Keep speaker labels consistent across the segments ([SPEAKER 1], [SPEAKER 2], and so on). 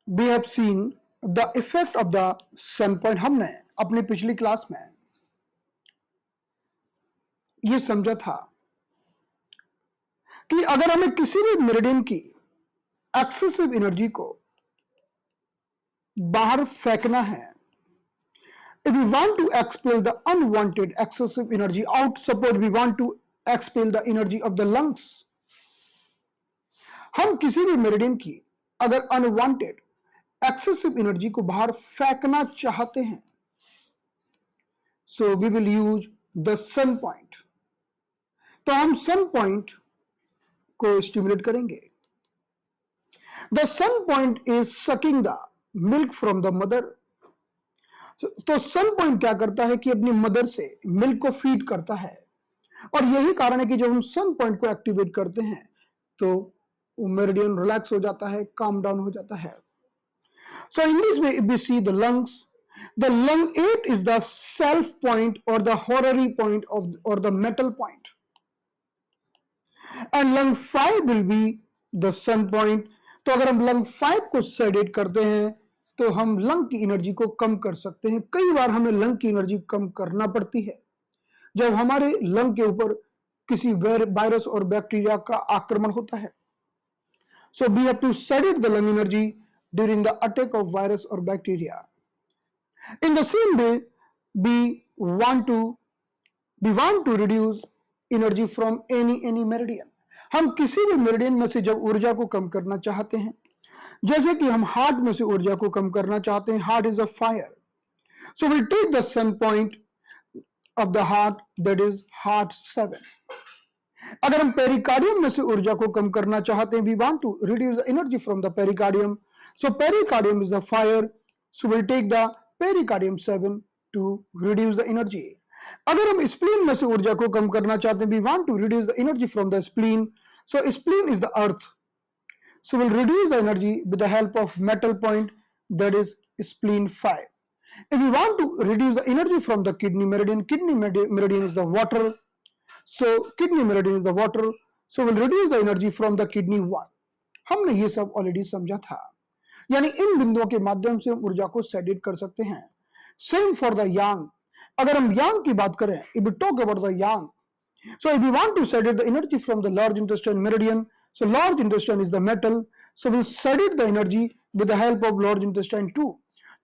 [SPEAKER 1] we have seen the effect of the sun point. हमने अपनी पिछली क्लास में ये समझा था कि अगर हमें किसी भी मेरिडियन की एक्सेसिव एनर्जी को बाहर फेंकना है, if we want to expel the unwanted excessive energy out, suppose we want to expel the energy of the lungs, हम किसी भी मेरिडियन की अगर अनवांटेड एक्सेसिव एनर्जी को बाहर फेंकना चाहते हैं, so we will use the sun point. तो हम सन पॉइंट को स्टिमुलेट करेंगे। The sun point is sucking the milk from the mother. तो सन पॉइंट क्या करता है कि अपनी मदर से मिल्क को फीड करता है, और यही कारण है कि जब हम सन पॉइंट को एक्टिवेट करते हैं तो मेरिडियन रिलैक्स हो जाता है, काम डाउन हो जाता है। So in this way, if we see the lungs, the lung 8 is the self point or the horary point of or the metal point, and lung 5 will be the sun point. तो अगर हम lung 5 को sedate करते हैं तो हम lung की energy को कम कर सकते हैं। कई बार हमें लंग की एनर्जी कम करना पड़ती है जब हमारे लंग के ऊपर किसी वायरस और बैक्टीरिया का आक्रमण होता है। So we have to sedate the lung energy during the attack of virus or bacteria. In the same way, we want to reduce energy from any meridian. हम किसी भी मेरिडियन में से जब ऊर्जा को कम करना चाहते हैं, जैसे कि हम हार्ट में से ऊर्जा को कम करना चाहते हैं, heart is a fire, so we'll take the sun point of the heart, that is heart 7. अगर हम पेरिकार्डियम में से ऊर्जा को कम करना चाहते हैं, we want to reduce the energy from the pericardium, so pericardium is the fire, so we'll take the pericardium 7 to reduce the energy. अगर हम स्प्लीन में से ऊर्जा को कम करना चाहते हैं, we want to reduce the energy from the spleen, so spleen is the earth, so we'll reduce the energy with the help of metal point, that is spleen 5. If we want to reduce the energy from the kidney meridian is the water, so kidney meridian is the water, so we'll reduce the energy from the kidney 1. हमने ये सब already समझा था, यानी इन बिंदुओं के माध्यम से हम ऊर्जा को सेडेट कर सकते हैं। Same for the yang. अगर हम यांग की बात करें, if we talk about the yang, so if we want to sedate the energy from the large intestine meridian, so large intestine is the metal, so we'll sedate the energy with the help of large intestine 2.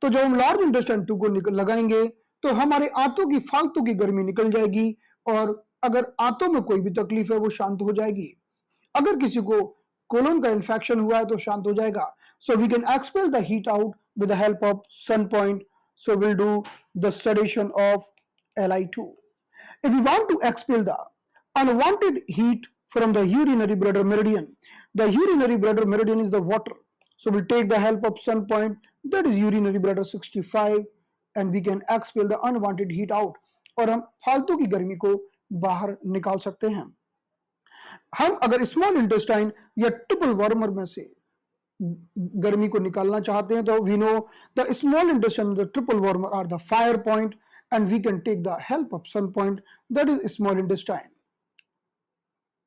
[SPEAKER 1] तो जब हम large intestine 2 को लगाएंगे तो हमारे आंतों की फालतू की गर्मी निकल जाएगी, और अगर आंतों में कोई भी तकलीफ है वो शांत हो जाएगी। अगर किसी को कोलन का इन्फेक्शन हुआ है तो शांत हो जाएगा। So we can expel the heat out with the help of sun point, so will do the sedation of Li2. If we want to expel the unwanted heat from the urinary bladder meridian, the urinary bladder meridian is the water, so we'll take the help of sun point, that is urinary bladder 65, and we can expel the unwanted heat out, और हम फालतू की गर्मी को बाहर निकाल सकते हैं। हम अगर स्मॉल इंटेस्टाइन या ट्रिपल वर्मर में से गर्मी को निकालना चाहते हैं तो we know the small intestine, the triple warmer are the fire point, and we can take the help of sun point, that is small intestine,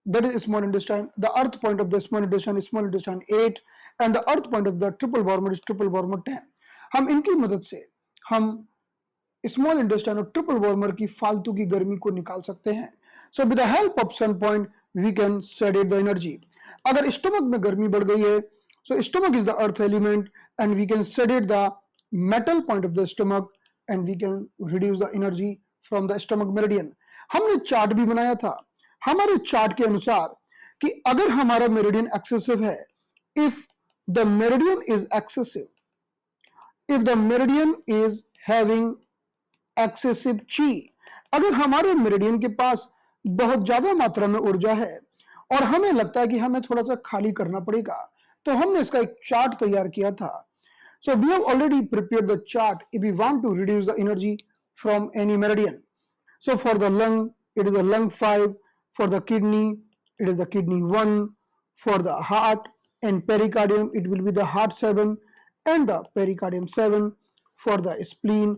[SPEAKER 1] the earth point of the small intestine 8, and the earth point of the triple wormer is triple wormer 10. हम इनकी मदद से हम small intestine और triple warmer की फालतू की गर्मी को निकाल सकते हैं। So with the help of sun point we can sedate the energy. अगर स्टमक में गर्मी बढ़ गई है, so stomach is the earth element, and we can sedate the metal point of the stomach, and we can reduce the energy from the stomach meridian. हमने chart भी बनाया था। हमारे चार्ट के अनुसार कि अगर हमारा मेरिडियन एक्सेसिव है, if the meridian is excessive, if the meridian is having excessive chi, अगर हमारे मेरिडियन के पास बहुत ज्यादा मात्रा में ऊर्जा है और हमें लगता है कि हमें थोड़ा सा खाली करना पड़ेगा, तो हमने इसका एक चार्ट तैयार किया था। So we have already prepared the chart if we want to reduce the energy from any meridian. So for the lung, it is the lung 5, for the kidney, it is the kidney 1, for the heart and pericardium, it will be the heart 7 and the pericardium 7, for the spleen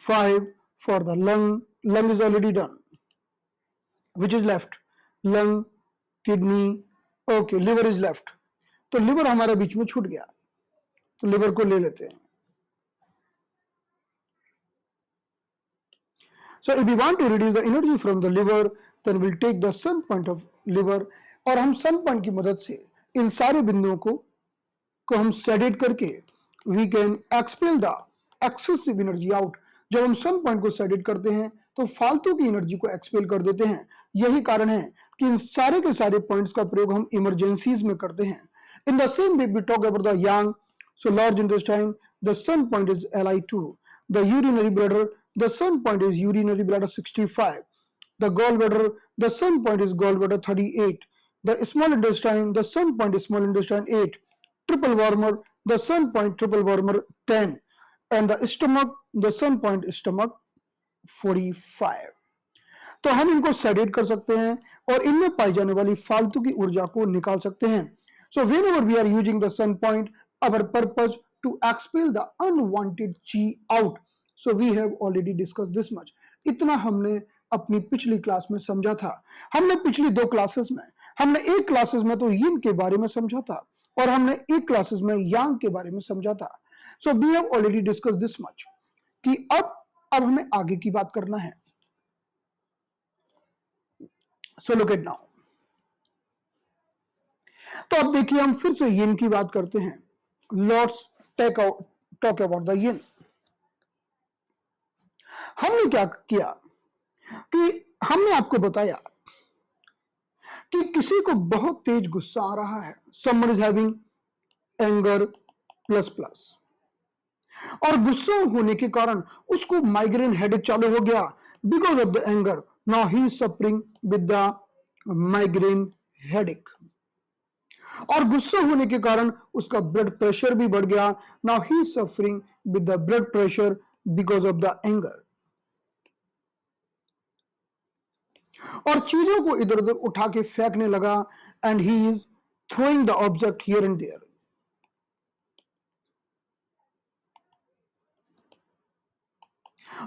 [SPEAKER 1] 5, for the lung is already done. Which is left? Lung, kidney, okay, liver is left. तो liver हमारे बीच में छूट गया। तो liver को ले लेते हैं। So if we want to reduce the energy from the liver, then we'll take the sun point of liver, और हम sun point की मदद से इन सारे बिंदुओं को हम सेडेट करके we can expel the excessive energy out। जब हम sun point को सेडेट करते हैं तो फालतू की एनर्जी को एक्सपेल कर देते हैं। यही कारण है कि इन सारे के सारे पॉइंट्स का प्रयोग हम इमरजेंसीज में करते हैं। In the same way we talk about the yang, so large intestine, the sun point is Li2, the urinary bladder, the sun point is urinary bladder 65, the gallbladder, the sun point is gallbladder 38, the small intestine, the sun point is small intestine 8, triple warmer, the sun point triple warmer 10, and the stomach, the sun point stomach 45। तो हम इनको sedate कर सकते हैं और इनमें पाई जाने वाली फालतू की ऊर्जा को निकाल सकते हैं। So whenever we are using the sun point, our purpose to expel the unwanted chi out. So we have already discuss this much. इतना हमने अपनी पिछली क्लास में समझा था। हमने पिछली 2 क्लासेस में, हमने एक क्लासेस में तो यिन के बारे में समझा था और हमने एक क्लासेस में यांग के बारे में समझा था। So we have already discuss this much कि अब हमें आगे की बात करना है। So look at now. तो अब देखिए हम फिर से यिन की बात करते हैं। लेट्स टॉक अबाउट द यिन। हमने क्या किया कि हमने आपको बताया कि किसी को बहुत तेज गुस्सा आ रहा है, someone is having anger plus plus, और गुस्सा होने के कारण उसको माइग्रेन हेडेक चालू हो गया because of the anger. Now he is suffering with the migraine headache, और गुस्सा होने के कारण उसका ब्लड प्रेशर भी बढ़ गया। Now he is suffering with the blood pressure because of the anger, और चीजों को इधर उधर उठा के फेंकने लगा and he is throwing the object here and there.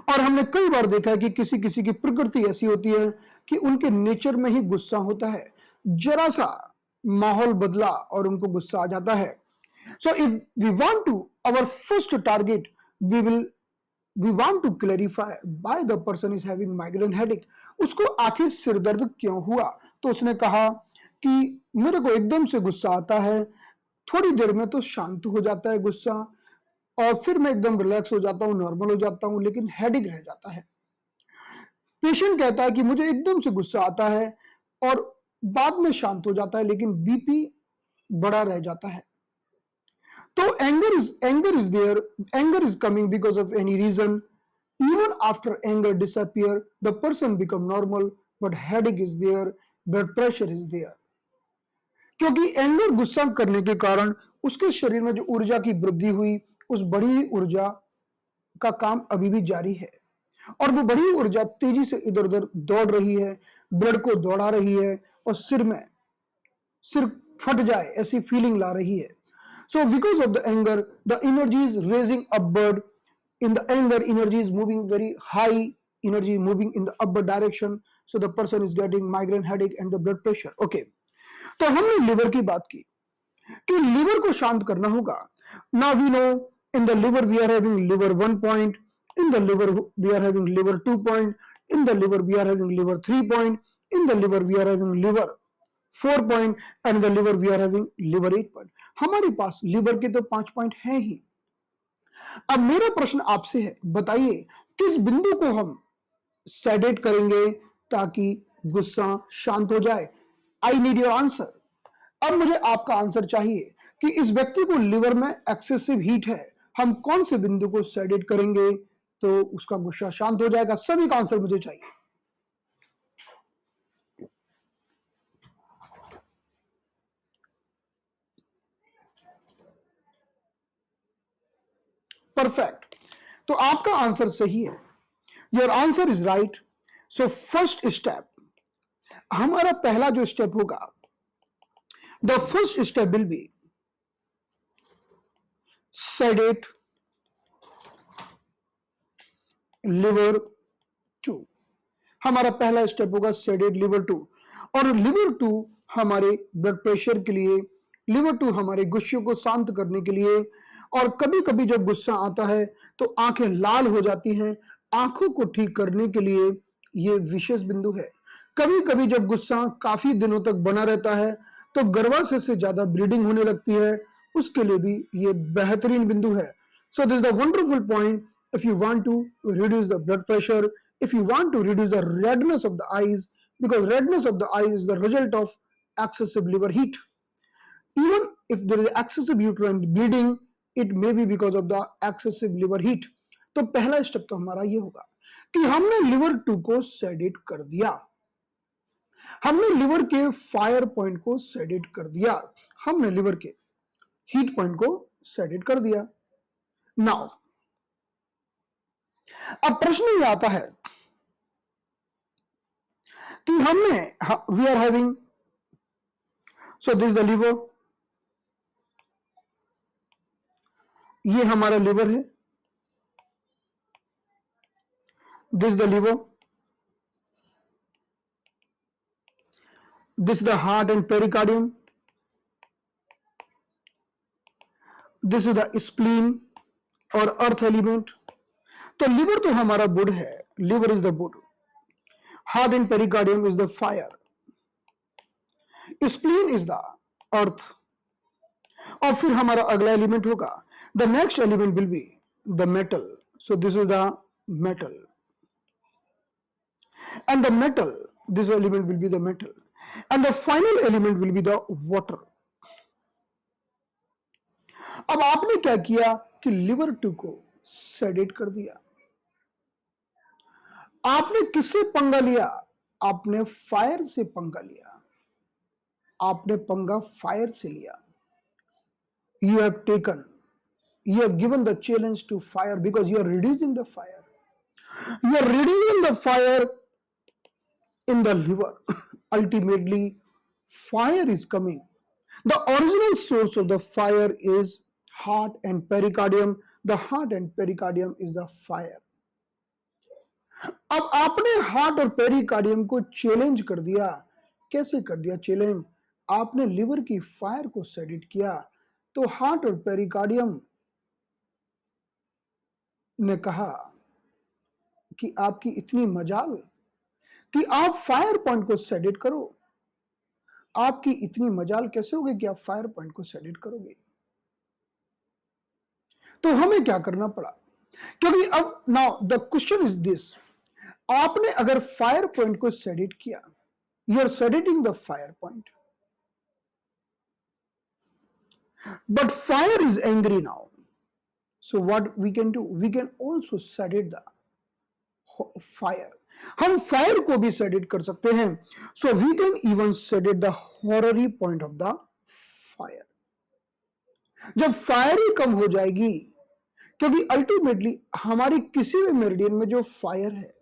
[SPEAKER 1] और हमने कई बार देखा है कि किसी किसी की प्रकृति ऐसी होती है कि उनके नेचर में ही गुस्सा होता है, जरा सा माहौल बदला और उनको गुस्सा आ जाता है। So if we want to, our first target, we want to clarify why the person is having migraine headache. उसको आखिर सिर दर्द क्यों हुआ? तो उसने कहा कि मेरे को एकदम से गुस्सा आता है, थोड़ी देर में तो शांत हो जाता है गुस्सा, और फिर मैं एकदम रिलैक्स हो जाता हूं, नॉर्मल हो जाता हूं, लेकिन हेडेक रह जाता है। पेशेंट कहता है कि मुझे एकदम से गुस्सा आता है और बाद में शांत हो जाता है, लेकिन बीपी बड़ा रह जाता है। तो anger is there, anger is coming because of any reason. Even after anger disappear the person become normal, but headache is there, blood pressure is there. क्योंकि एंगर, गुस्सा करने के कारण उसके शरीर में जो ऊर्जा की वृद्धि हुई, उस बड़ी ऊर्जा का काम अभी भी जारी है, और वो बड़ी ऊर्जा तेजी से इधर उधर दौड़ रही है, ब्लड को दौड़ा रही है, और सिर फट जाए ऐसी फीलिंग ला रही है। So because of the anger the energy is raising upward. In the anger energy is moving very high, energy moving in the upward direction, so the person is getting migraine headache and the blood pressure. Okay, तो हमने liver की बात की कि liver को शांत करना होगा। Now we know in the liver we are having liver 1 point, in the liver we are having liver 2 point, in the liver we are having liver 3 point, in the liver we are having liver 4 point, and in the liver we are having liver 8 point। हमारे पास liver के तो 5 point हैं ही। अब मेरा प्रश्न आपसे है, बताइए किस बिंदु को हम सेडेट करेंगे ताकि गुस्सा शांत हो जाए? I need your answer. अब मुझे आपका आंसर चाहिए कि इस व्यक्ति को लिवर में एक्सेसिव हीट है, हम कौन से बिंदु को सेडेट करेंगे तो उसका गुस्सा शांत हो जाएगा? सभी का आंसर मुझे चाहिए। परफेक्ट, तो आपका आंसर सही है, your answer is right. So first step, हमारा पहला जो स्टेप होगा, the first step will B sedate liver 2। हमारा पहला स्टेप होगा sedate liver 2, और liver 2 हमारे ब्लड प्रेशर के लिए, liver 2 हमारे गुस्से को शांत करने के लिए, और कभी कभी जब गुस्सा आता है तो आंखें लाल हो जाती हैं। आंखों को ठीक करने के लिए ये विशेष बिंदु है। कभी कभी जब गुस्सा काफी दिनों तक बना रहता है तो गर्भाशय से ज्यादा ब्लीडिंग होने लगती है, उसके लिए भी ये बेहतरीन बिंदु है। So this the wonderful point. If you want to reduce the blood pressure, if you want to reduce the redness of the eyes, because redness of the eyes is the result of excessive liver heat. Even if there is excessive uterine bleeding, it may be because of the excessive liver heat. तो पहला step तो हमारा ये होगा कि हमने liver 2 को sedate कर दिया, हमने लिवर के फायर पॉइंट को सेडेट कर दिया, हमने लिवर के हीट पॉइंट को सेडेट कर दिया। नाउ अब प्रश्न ये आता है कि हमने we are having, so this the liver, ये हमारा लिवर है, this the liver, this the heart and pericardium, this is the spleen और अर्थ एलिमेंट। तो लिवर तो हमारा वुड है, liver is the wood, heart and pericardium is the fire, spleen is the earth, और फिर हमारा अगला एलिमेंट होगा, the next element will be the metal. So this is the metal, and the metal, this element will be the metal, and the final element will be the water. अब आपने क्या किया कि लिवर 2 को sedate कर दिया। आपने किससे पंगा लिया? आपने फायर से पंगा लिया, आपने पंगा फायर से लिया। You have taken, you have given the challenge to fire because you are reducing the fire. You are reducing the fire in the liver. Ultimately, fire is coming. The original source of the fire is heart and pericardium. The heart and pericardium is the fire. अब आपने heart और pericardium को challenge कर दिया। कैसे कर दिया challenge? आपने लिवर की फायर को सेडेट किया, तो हार्ट और पेरिकार्डियम ने कहा कि आपकी इतनी मजाल कि आप फायर पॉइंट को सेडेट करो। आपकी इतनी मजाल कैसे होगी कि आप फायर पॉइंट को सेडेट करोगे? तो हमें क्या करना पड़ा? क्योंकि अब now the question is this, आपने अगर फायर पॉइंट को सेडेट किया, you are sedating the fire point, but fire is angry now, so what we can do, we can also sedate the fire. हम फायर को भी sedate कर सकते हैं। So we can even sedate the horary point of the fire. जब fire ही कम हो जाएगी, क्योंकि अल्टीमेटली हमारी किसी भी मेरिडियन में जो फायर है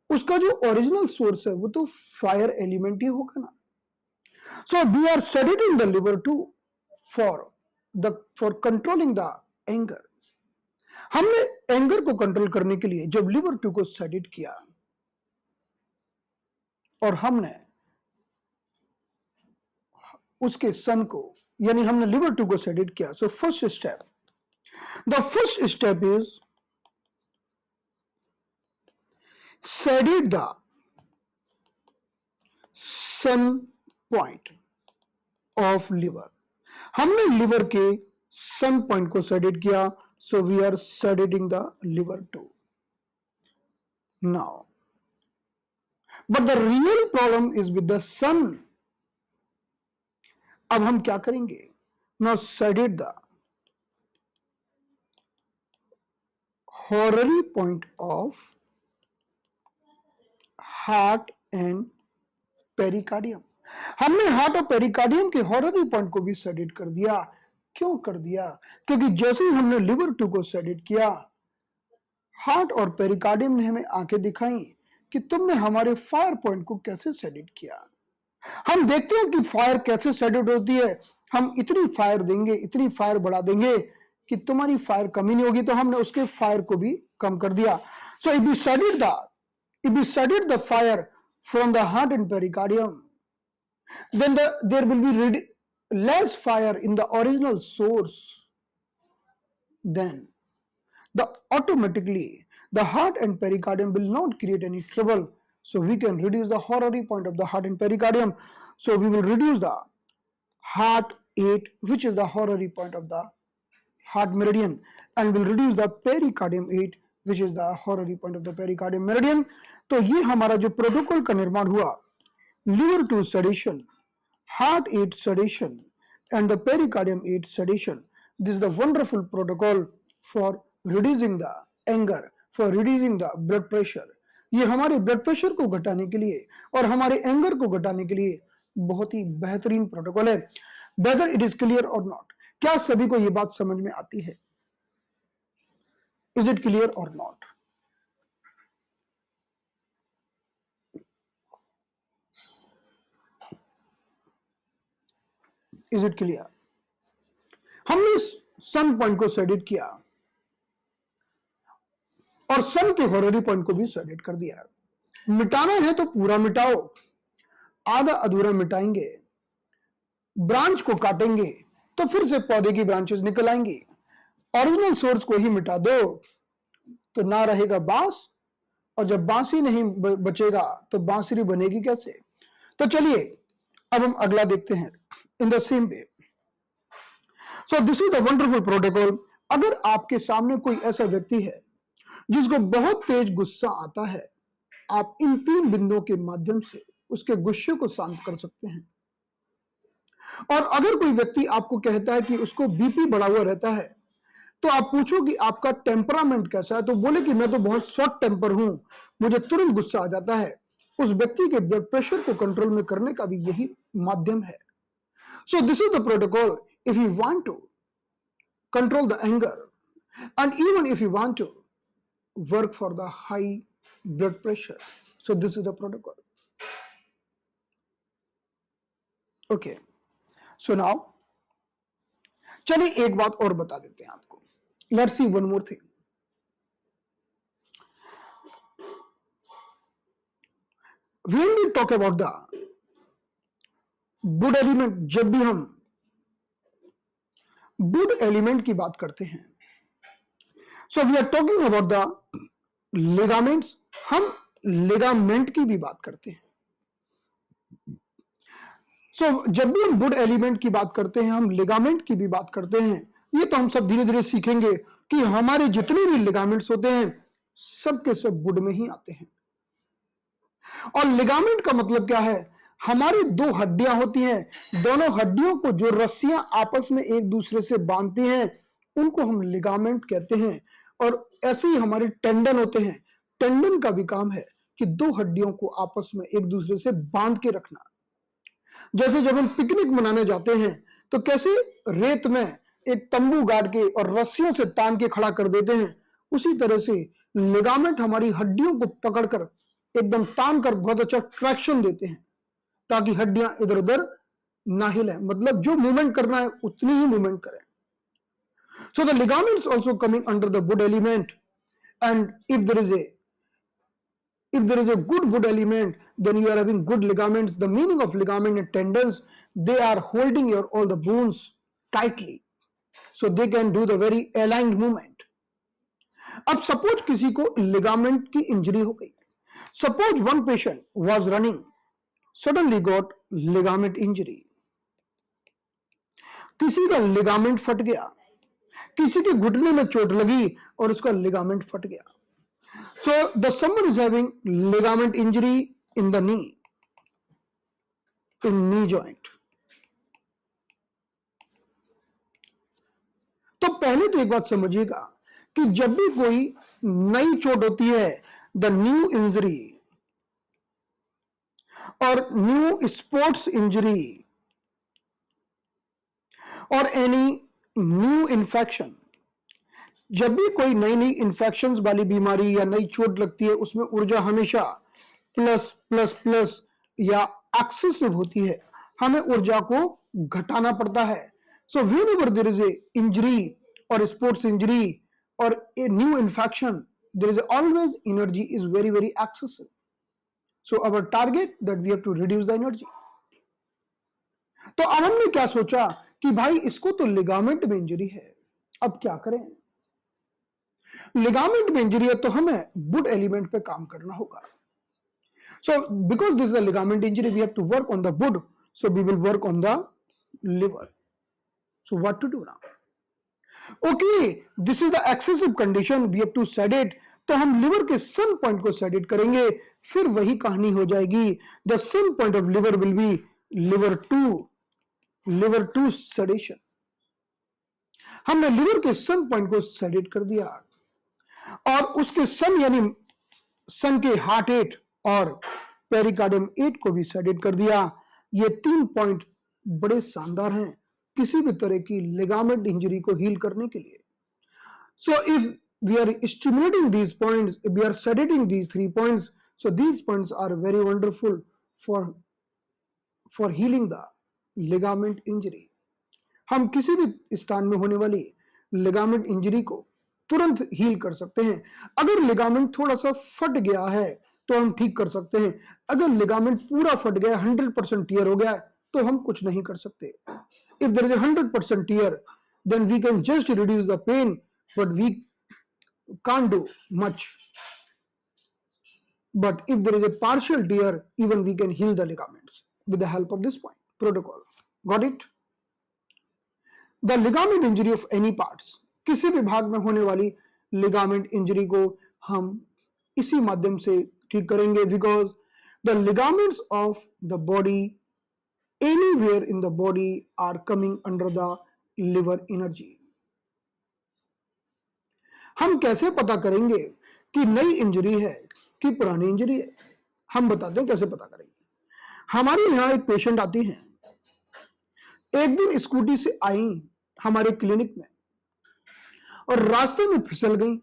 [SPEAKER 1] उसका जो ओरिजिनल सोर्स है वो तो फायर एलिमेंट ही होगा ना। So we are sedating the liver to for controlling the anger. हमने एंगर को कंट्रोल करने के लिए जब लिवर 2 को सेडेट किया और हमने उसके सन को, यानी हमने लिवर 2 को सेडेट किया, so first step, the first step is sedate the sun point of liver. हमने लिवर के सन पॉइंट को सेडेट किया, so we are sedating the liver too now, but the real problem is with the sun. अब हम क्या करेंगे? now sedate the horary point of heart and pericardium। हमने heart और पेरिकार्डियम के हॉररी पॉइंट को भी सेडेट कर दिया। क्यों कर दिया? क्योंकि जैसे ही हमने लिवर 2 को सेडेट किया, हार्ट और पेरिकार्डियम ने हमें आंखें दिखाई कि तुमने हमारे फायर पॉइंट को कैसे सेडेट किया। हम देखते हैं कि फायर कैसे सेडेट होती है। हम इतनी फायर देंगे, इतनी फायर बढ़ा देंगे कि तुम्हारी फायर कमी नहीं होगी, तो हमने उसके फायर को भी कम कर दिया। So if we sedate the fire from the heart and pericardium, then there will be less fire in the original source, then automatically the heart and pericardium will not create any trouble. So we can reduce the horary point of the heart and pericardium. So we will reduce the heart 8, which is the horary point of the heart meridian, and will reduce the pericardium 8, which is the horary point of the pericardium meridian. तो ये हमारा जो protocol का निर्माण हुआ, liver 2 sedation, heart 8 sedation, and the pericardium 8 sedation. This is the wonderful protocol for reducing the anger, for reducing the blood pressure. ये हमारे blood pressure को घटाने के लिए और हमारे एंगर को घटाने के लिए बहुत ही बेहतरीन प्रोटोकॉल है. वेदर इट इज क्लियर और नॉट, क्या सभी को ये बात समझ में आती है? इज इट क्लियर और नॉट? Is it clear? हमने सन पॉइंट को सेडिट किया और सन के हॉररी पॉइंट को भी सेडिट कर दिया. मिटाना है तो पूरा मिटाओ, आधा अधूरा मिटाएंगे, ब्रांच को काटेंगे तो फिर से पौधे की ब्रांचेस निकल आएंगी. ओरिजिनल सोर्स को ही मिटा दो तो ना रहेगा बांस, और जब बांस ही नहीं बचेगा तो बांसुरी बनेगी कैसे? तो चलिए अब हम अगला देखते हैं. In the same way, so this is the wonderful protocol. अगर आपके सामने कोई ऐसा व्यक्ति है जिसको बहुत तेज गुस्सा आता है, आप इन 3 बिंदुओं के माध्यम से उसके गुस्से को शांत कर सकते हैं. और अगर कोई व्यक्ति आपको कहता है कि उसको बीपी बढ़ा हुआ रहता है, तो आप पूछो कि आपका टेम्परामेंट कैसा है, तो बोले कि मैं तो बहुत शॉर्ट टेम्पर हूं, मुझे तुरंत गुस्सा आ जाता है. उस व्यक्ति के ब्लड प्रेशर को कंट्रोल में करने का भी यही माध्यम है. So this is the protocol if you want to control the anger and even if you want to work for the high blood pressure. So this is the protocol. Okay. So now, चलिए एक बात और बता देते हैं आपको. Let's see one more thing. When we talk about the wood element, जब भी हम wood element की बात करते हैं, so we are talking about the ligaments. हम लिगामेंट की भी बात करते हैं. so, जब भी हम वुड एलिमेंट की बात करते हैं, हम लिगामेंट की भी बात करते हैं. ये तो हम सब धीरे धीरे सीखेंगे कि हमारे जितने भी लिगामेंट्स होते हैं सब के सब वुड में ही आते हैं. और लिगामेंट का मतलब क्या है? हमारी 2 हड्डियां होती हैं, दोनों हड्डियों को जो रस्सियां आपस में एक दूसरे से बांधती हैं उनको हम लिगामेंट कहते हैं. और ऐसे ही हमारे टेंडन होते हैं. टेंडन का भी काम है कि 2 हड्डियों को आपस में एक दूसरे से बांध के रखना. जैसे जब हम पिकनिक मनाने जाते हैं तो कैसे रेत में एक तंबू गाड़ के और रस्सियों से तान के खड़ा कर देते हैं, उसी तरह से लिगामेंट हमारी हड्डियों को पकड़कर एकदम तान कर बहुत अच्छा ट्रैक्शन देते हैं ताकि हड्डियां इधर उधर ना हिले. मतलब जो मूवमेंट करना है उतनी ही मूवमेंट करें. So the ligaments also coming under the wood element, and if there is a good wood element, then you are having good ligaments. The meaning of ligament and tendons, they are holding your all the bones tightly, so they can do the very aligned movement. अब suppose किसी को ligament की injury हो गई. Suppose one patient was running, suddenly got ligament injury. किसी का ligament फट गया, किसी के घुटने में चोट लगी और उसका लिगामेंट फट गया. So the someone is having ligament injury in the knee, in knee joint. तो पहले तो एक बात समझिएगा कि जब भी कोई नई चोट होती है, द न्यू इंजरी और न्यू स्पोर्ट्स इंजरी और एनी न्यू इन्फेक्शन, जब भी कोई नई नई इन्फेक्शन वाली बीमारी या नई चोट लगती है, उसमें ऊर्जा हमेशा प्लस प्लस प्लस या एक्सेसिव होती है. हमें ऊर्जा को घटाना पड़ता है. So whenever there is a injury और स्पोर्ट्स इंजरी और a new infection, there is always energy is very very excessive. So our target that we have to reduce the energy. तो अब हमने क्या सोचा कि भाई इसको तो लिगामेंट में इंजरी है, अब क्या करें? लिगामेंट में इंजरी है तो हमें वुड एलिमेंट पे काम करना होगा. So because this is a ligament injury, we have to work on the wood. So we will work on the liver. So what to do now? Okay, this is the excessive condition. We have to sedate. तो हम liver के sun point को sedate करेंगे, फिर वही कहानी हो जाएगी. The sun point of liver will be liver to sedation. हमने लिवर के सन पॉइंट को सेडेट कर दिया और उसके सन यानी सन के हार्ट 8 और पेरिकार्डियम 8 को भी सेडेट कर दिया. ये 3 पॉइंट बड़े शानदार हैं किसी भी तरह की लिगामेंट इंजरी को हील करने के लिए. So if we are stimulating these points, if we are sedating these 3 points, so these points are very wonderful for healing the ligament injury. हम किसी भी स्थान में होने वाली लिगामेंट इंजरी को तुरंत हील कर सकते हैं. अगर लिगामेंट थोड़ा सा फट गया है तो हम ठीक कर सकते हैं. अगर लिगामेंट पूरा फट गया, 100% टीयर हो गया, तो हम कुछ नहीं कर सकते. If there is a 100% tear, then we can just reduce the pain, but we can't do much. But if there is a partial tear, even we can heal the ligaments with the help of this point protocol. Got it? The ligament injury of any parts, किसी भी भाग में होने वाली ligament injury को हम इसी माध्यम से ठीक करेंगे. Because the ligaments of the body anywhere in the body are coming under the liver energy. हम कैसे पता करेंगे कि नई इंजरी है कि पुरानी इंजरी है? हम बताते हैं कैसे पता करेंगे. हमारे यहां एक पेशेंट आती है, एक दिन स्कूटी से आई हमारे क्लिनिक में और रास्ते में फिसल गई,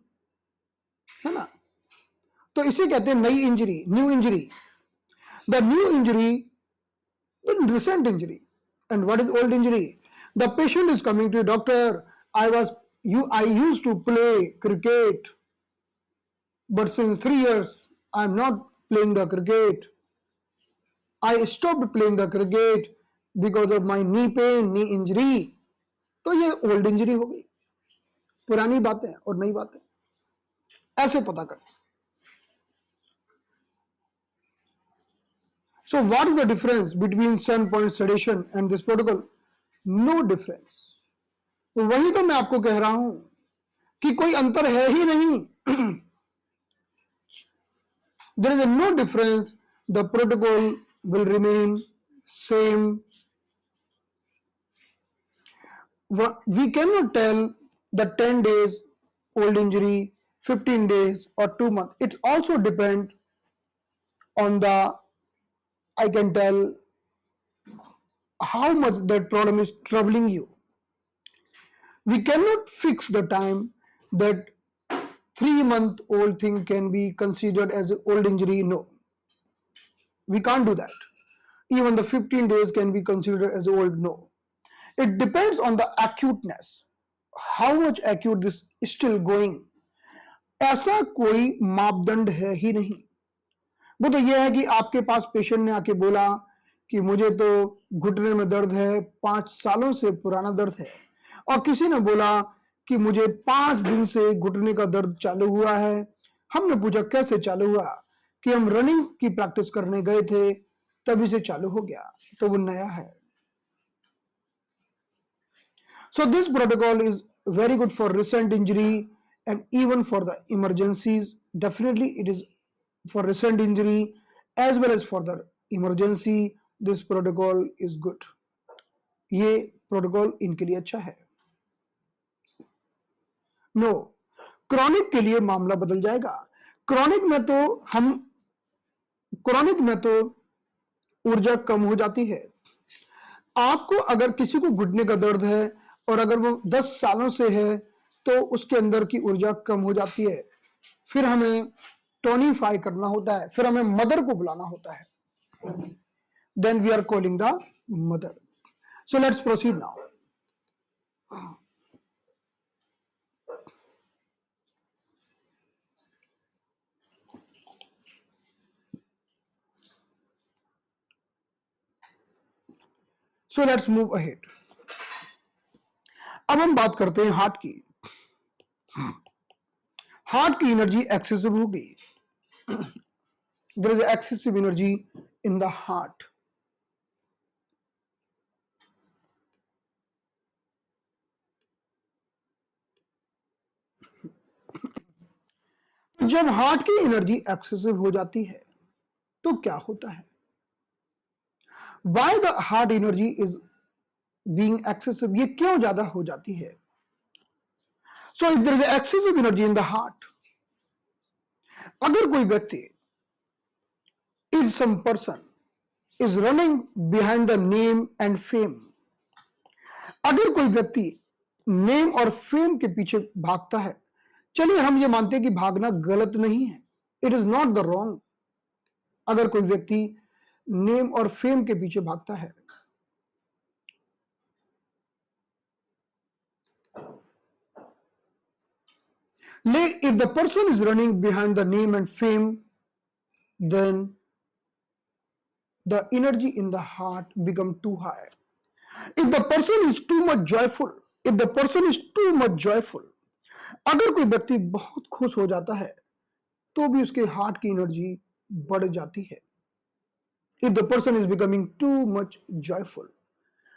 [SPEAKER 1] है ना. तो इसे कहते हैं नई injury, new injury. The new injury, the recent injury. And what is old injury? The patient is coming to doctor, I used to play cricket, but since 3 years I am not playing the cricket. I stopped playing the cricket because of my knee pain, knee injury. तो ये old injury हो गई. पुरानी बातें और नई बातें ऐसे पता करें. So what is the difference between sun point sedation and this protocol? No difference. तो वही तो मैं आपको कह रहा हूं कि कोई अंतर है ही नहीं. There is no difference. The protocol will remain same. We cannot tell the 10 days old injury, 15 days or 2 months. It also depends on the, I can tell how much that problem is troubling you. We cannot fix the time that 3-month-old thing can be considered as an old injury. No, we can't do that. Even the 15 days can be considered as old. No, it depends on the acuteness. How much acute this is still going. ऐसा कोई मापदंड है ही नहीं. वो तो यह है कि आपके पास पेशेंट ने आके बोला कि मुझे तो घुटने में दर्द है, 5 सालों से पुराना दर्द है. और किसी ने बोला कि मुझे 5 दिन से घुटने का दर्द चालू हुआ है. हमने पूछा कैसे चालू हुआ? कि हम रनिंग की प्रैक्टिस करने गए थे तभी से चालू हो गया. तो वो नया है. So this protocol is very good for recent injury and even for the emergencies. Definitely it is for recent injury as well as for the emergency. This protocol is good. ये प्रोटोकॉल इनके लिए अच्छा है. No, chronic के लिए मामला बदल जाएगा. क्रॉनिक में तो ऊर्जा कम हो जाती है. आपको अगर किसी को घुटने का दर्द है और अगर वो 10 सालों से है तो उसके अंदर की ऊर्जा कम हो जाती है. फिर हमें टोनिफाई करना होता है, फिर हमें मदर को बुलाना होता है. Then we are calling the mother. So let's proceed now. So let's move ahead. अब हम बात करते हैं हार्ट की. हार्ट की एनर्जी एक्सेसिव हो गई, there is excessive energy in the heart. जब हार्ट की एनर्जी एक्सेसिव हो जाती है तो क्या होता है? Why the heart energy is being excessive, ये क्यों ज्यादा हो जाती है? So if there is excessive energy in the heart, अगर कोई व्यक्ति is some person is running behind the name and fame, अगर कोई व्यक्ति नेम और फेम के पीछे भागता है, चलिए हम ये मानते हैं कि भागना गलत नहीं है, it is not the wrong. अगर कोई व्यक्ति नेम और फेम के पीछे भागता है, if the person is running behind the name and fame, then the energy in the heart become too high. If the person is too much joyful, if the person is too much joyful, अगर कोई व्यक्ति बहुत खुश हो जाता है तो भी उसके हार्ट की एनर्जी बढ़ जाती है। If the person is becoming too much joyful,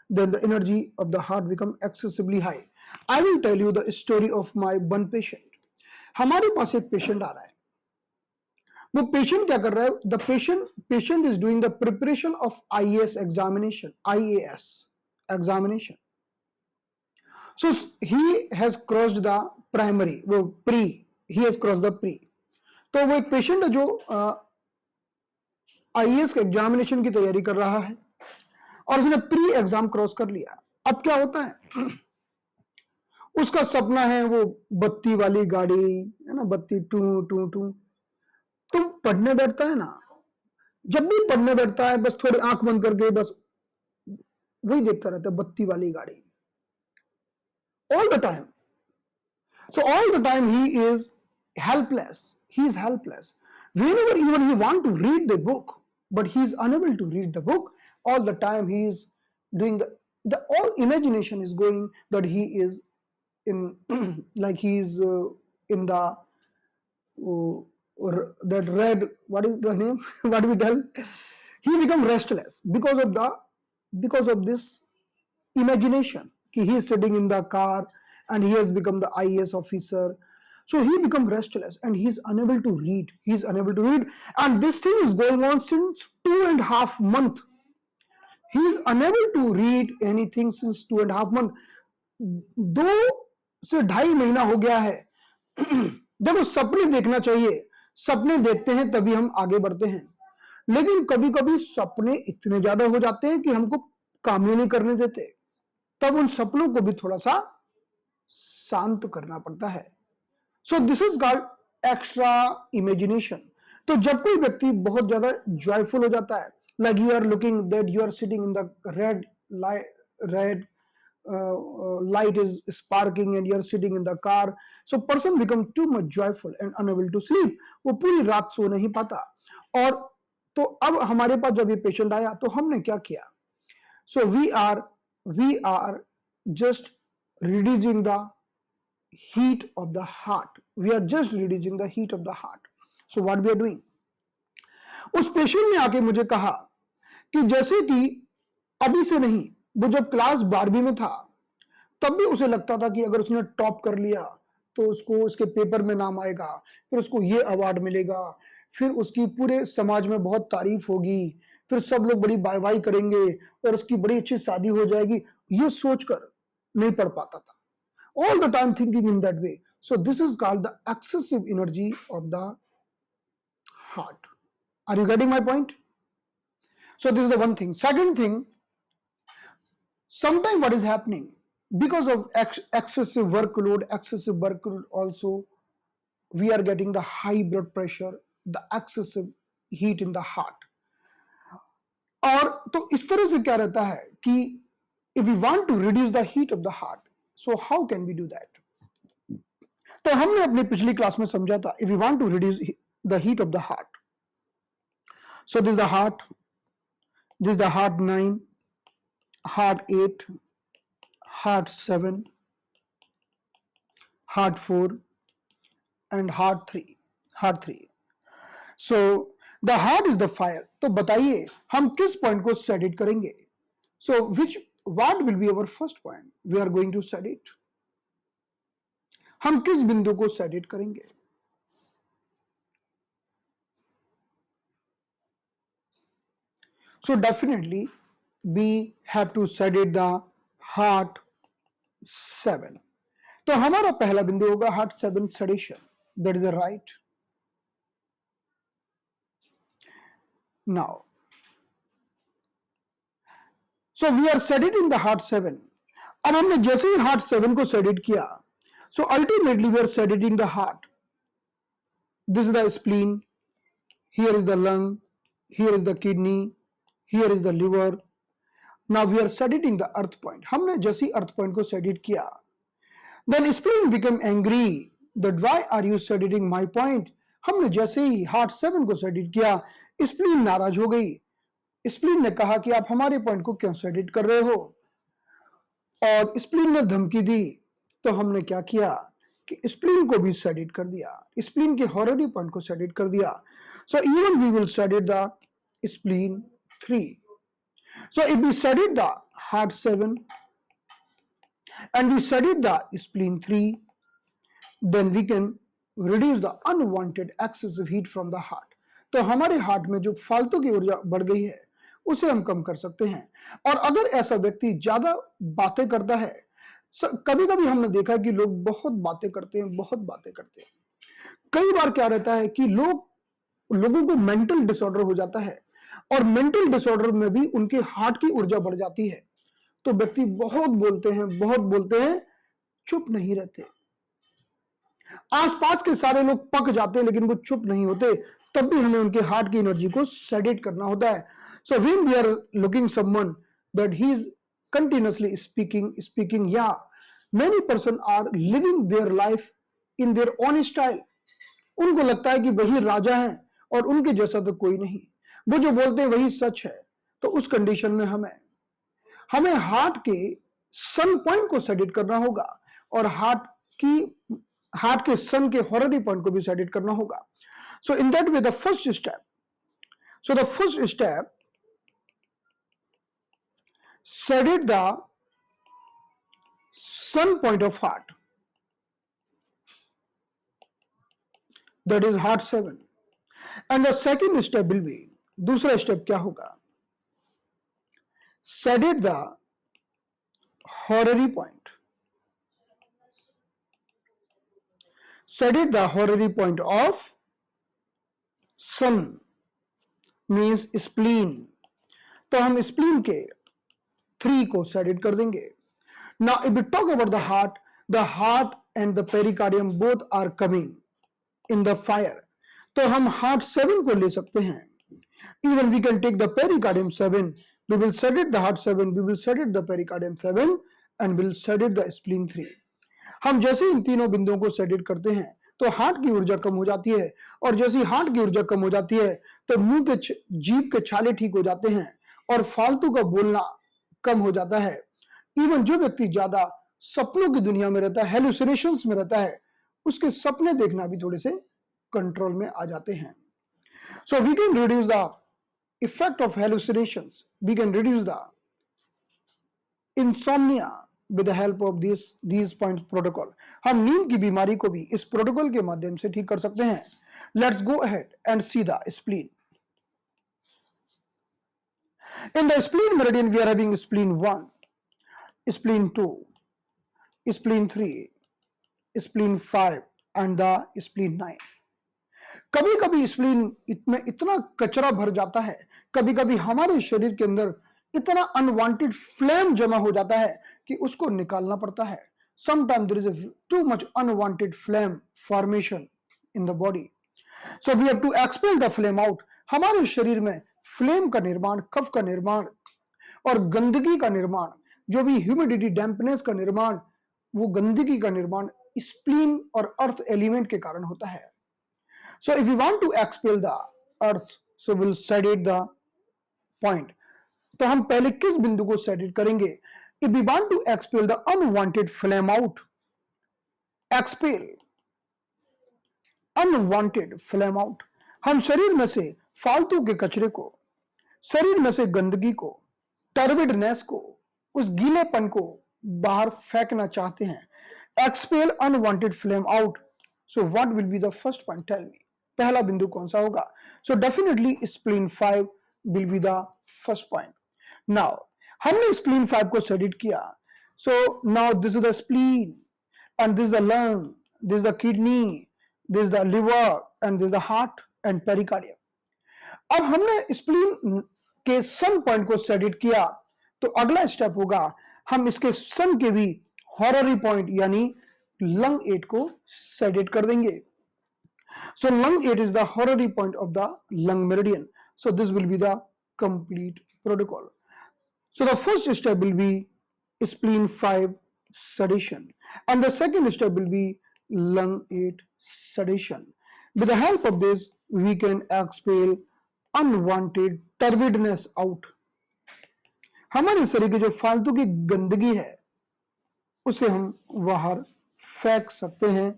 [SPEAKER 1] then the energy of the heart become excessively high. I will tell you the story of my one patient. हमारे पास एक पेशेंट आ रहा है, वो पेशेंट क्या कर रहा है? The patient is doing the preparation of IAS examination, IAS examination. So he has crossed the primary, वो pre, he has crossed the pre. तो वो एक पेशेंट है जो आईएएस के एग्जामिनेशन की तैयारी कर रहा है और उसने प्री एग्जाम क्रॉस कर लिया। अब क्या होता है, उसका सपना है वो बत्ती वाली गाड़ी, है ना, बत्ती टू टू टू। तो पढ़ने बैठता है ना, जब भी पढ़ने बैठता है बस थोड़ी आंख बंद करके बस वही देखता रहता है, बत्ती वाली गाड़ी, all the time. So all the time he is helpless, he is helpless whenever even he want to read the book, but he is unable to read the book. All the time he is doing the all imagination is going that he is in like he is in the that red, what is the name what do we tell, he become restless because of this imagination. He is sitting in the car and he has become the IAS officer, so he become restless and he is unable to read, and this thing is going on since 2.5 months. He is unable to read anything since 2.5 months. 2 से 2.5 महीना हो गया है। देखो, सपने देखना चाहिए, सपने देखते हैं तभी हम आगे बढ़ते हैं, लेकिन कभी कभी सपने इतने ज्यादा हो जाते हैं कि हमको काम ही नहीं करने देते, तब उन सपनों को भी थोड़ा सा शांत करना पड़ता है। So this is called extra imagination. तो जब कोई व्यक्ति बहुत ज्यादा जॉयफुल हो जाता है, like you are looking that you are sitting in the red light is sparking and you are sitting in the car, so person become too much joyful and unable to sleep, वो पूरी रात सो नहीं पाता। और तो अब हमारे पास जब ये पेशेंट आया तो हमने क्या किया? So we are just reducing the heat of the heart. We are just reducing the heat of the heart. So what we are doing? उस पेशेंट ने आके मुझे कहा कि जैसे कि अभी से नहीं, वो जब क्लास 12वीं में था तब भी उसे लगता था कि अगर उसने टॉप कर लिया तो उसको उसके पेपर में नाम आएगा, फिर उसको ये अवार्ड मिलेगा, फिर उसकी पूरे समाज में बहुत तारीफ होगी, फिर सब लोग बड़ी वाह वाही करेंगे और उसकी बड़ी अच्छी शादी हो जाएगी। ये सोचकर नहीं पढ़ पाता था, all the time thinking in that way. So this is called the excessive energy of the heart. Are you getting my point? So this is the one thing. Second thing, sometimes what is happening because of excessive workload also, we are getting the high blood pressure, the excessive heat in the heart। और तो इस तरह से क्या रहता है कि if we want to reduce the heat of the heart, so how can we do that? तो हमने अपनी पिछली क्लास में समझा था, if we want to reduce the heat of the heart, so this is the heart, this is the heart 9, heart 8, heart 7, heart 4, and heart 3. So the heart is the fire. तो बताइए हम किस point को set करेंगे? So what will be our first point? We are going to set it. हम किस बिंदु को सेट करेंगे? So definitely we have to set it the heart 7. तो हमारा पहला बिंदु होगा heart 7 sedation. That is the right. Now, so we are sedating the heart 7. अब हमने जैसे ही हार्ट 7 को सेडेट किया, so ultimately we are sedating the heart. This is the spleen, here is the lung, here is the kidney, here is the liver. Now we are sedating the earth point. हमने जैसे ही earth point को sedate किया, then spleen became angry that why are you sedating my point? हमने जैसे ही heart 7 को sedate किया, spleen नाराज हो गई. स्प्लीन ने कहा कि आप हमारे पॉइंट को क्यों सेडेट कर रहे हो, और स्प्लीन ने धमकी दी. तो हमने क्या किया कि स्प्लीन को भी सेडेट कर दिया, स्प्लीन के हॉररी पॉइंट को सेडेट कर दिया. So even we will sedate the spleen 3. So if we sedate the heart 7 and we sedate the spleen 3, then we can reduce the unwanted excessive heat from the heart. तो हमारे heart में जो फालतू की ऊर्जा बढ़ गई है उसे हम कम कर सकते हैं. और अगर ऐसा व्यक्ति ज्यादा बातें करता है, कभी कभी हमने देखा है कि लोग बहुत बातें करते हैं. कई बार क्या रहता है कि लोगों को मेंटल डिसऑर्डर हो जाता है, और मेंटल डिसऑर्डर में भी उनके हार्ट की ऊर्जा बढ़ जाती है. तो व्यक्ति बहुत बोलते हैं, चुप नहीं रहते. आसपास के सारे लोग पक जाते हैं लेकिन वो चुप नहीं होते. तब भी हमें उनके हार्ट की एनर्जी को सेडेट करना होता है. So when we are looking someone that he is continuously speaking, या many person are living their life in their own style. उनको लगता है कि वही राजा हैं और उनके जैसा तो कोई नहीं, वो जो बोलते हैं वही सच है. तो उस कंडीशन में हमें हार्ट के सन पॉइंट को सेडेट करना होगा, और हार्ट के सन के हॉररी पॉइंट को भी सेडेट करना होगा. So in that way the first step sedate the sun point of heart, that is heart 7. And the second step will be, दूसरा स्टेप क्या होगा? sedate the horary point. Sedate the horary point of sun means spleen. तो हम spleen के 3 को sedate कर देंगे. Now if we talk about the heart and the pericardium both are coming in the fire. तो हम heart 7 को ले सकते हैं. Even we can take the pericardium 7. We will sedate the heart 7. We will sedate the pericardium 7 and will sedate the spleen 3. हम जैसे इन तीनों बिंदुओं को सेडेट करते हैं तो हार्ट की ऊर्जा कम हो जाती है, और जैसे हार्ट की ऊर्जा कम हो जाती है तो मुंह के जीभ के छाले ठीक हो जाते हैं और फालतू का बोलना कम हो जाता है. इवन जो व्यक्ति ज्यादा सपनों की दुनिया में रहता है, हेलुसिनेशंस में रहता है, उसके सपने देखना भी थोड़े से कंट्रोल में आ जाते हैं. So we can reduce the effect of hallucinations, we can reduce the insomnia with the help of these points protocol. हम नींद की बीमारी को भी इस प्रोटोकॉल के माध्यम से ठीक कर सकते हैं. Let's go ahead and see the spleen. In the spleen meridian, we are having spleen 1, spleen 2, spleen 3, spleen 5 and the spleen 9. कभी कभी स्प्लीन में इतना कचरा भर जाता है, कभी कभी हमारे शरीर के अंदर इतना अनवांटेड फ्लेम जमा हो जाता है कि उसको निकालना पड़ता है. Sometimes there is too much unwanted flame formation in the body. So we have to expel the flame out. हमारे शरीर में फ्लेम का निर्माण, कफ का निर्माण और गंदगी का निर्माण, जो भी ह्यूमिडिटी डैम्पनेस का निर्माण, वो गंदगी का निर्माण स्प्लीन और अर्थ एलिमेंट के कारण होता है. So if you want to expel the earth, so will sedate the point. तो हम पहले किस बिंदु को सेडेट करेंगे? If we want to expel the unwanted flame out, expel unwanted flame out, हम शरीर में से फालतू के कचरे को, शरीर में से गंदगी को, टर्बिडनेस को, उस गीलेपन को बाहर फेंकना चाहते हैं। Expel unwanted flame out. So what will be the first point, tell me, पहला बिंदु कौन सा होगा? So definitely spleen 5 will be the first point. Now हमने स्प्लीन 5 को सेडिट किया। So now this is the spleen and this is the lung, this is the kidney, this is the liver and this is the heart and pericardium. अब हमने spleen के sun point को sedate किया, तो अगला step होगा हम इसके सन के भी हॉररी पॉइंट यानी लंग 8 को सेडिट कर देंगे। So lung 8 is the horary point of the lung meridian. So this will be the complete protocol. So the first step will be spleen 5 sedation and the second step will be lung 8 sedation. With the help of this we can expel unwanted turbidness out. हमारे शरीर की जो फालतू की गंदगी है उसे हम बाहर फेंक सकते हैं